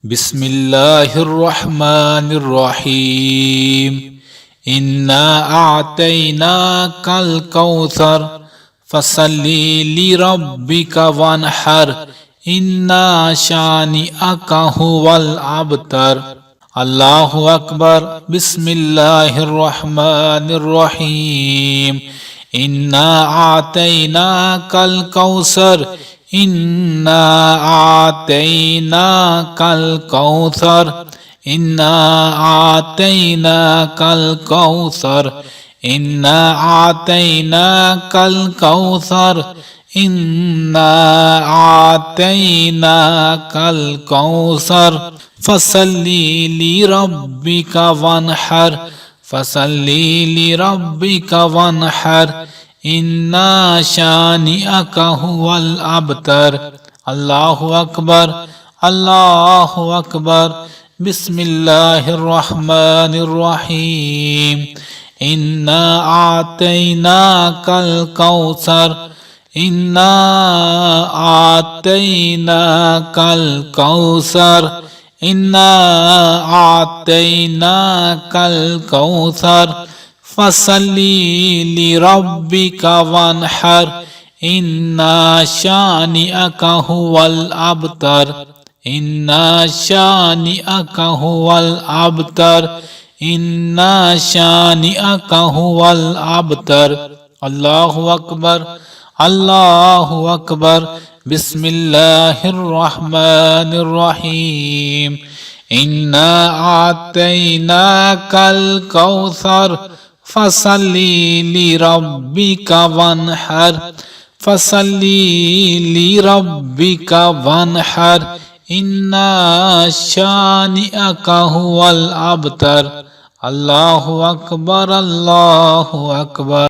بسم الله الرحمن الرحيم إنا أعطيناك الكوثر فصل لربك وانحر إن شانئك هو الأبتر الله أكبر بسم الله الرحمن الرحيم إنا أعطيناك الكوثر إنا أعطيناك الكوثر إنا أعطيناك الكوثر إنا أعطيناك الكوثر إنا أعطيناك الكوثر فصل لربك وانحر فصل لربك وانحر إن شانئك هو الأبتر الله أكبر الله أكبر بسم الله الرحمن الرحيم إنا أعطيناك الكوثر إنا أعطيناك الكوثر إنا أعطيناك الكوثر فصل لربك وانحر إن شانئك هو الأبتر إن شانئك هو الأبتر إن شانئك هو الأبتر الله أكبر الله أكبر بسم الله الرحمن الرحيم إنا أعطيناك الكوثر فصل لربك وانحر فصل لربك وانحر إن شانئك هو الأبتر الله أكبر الله أكبر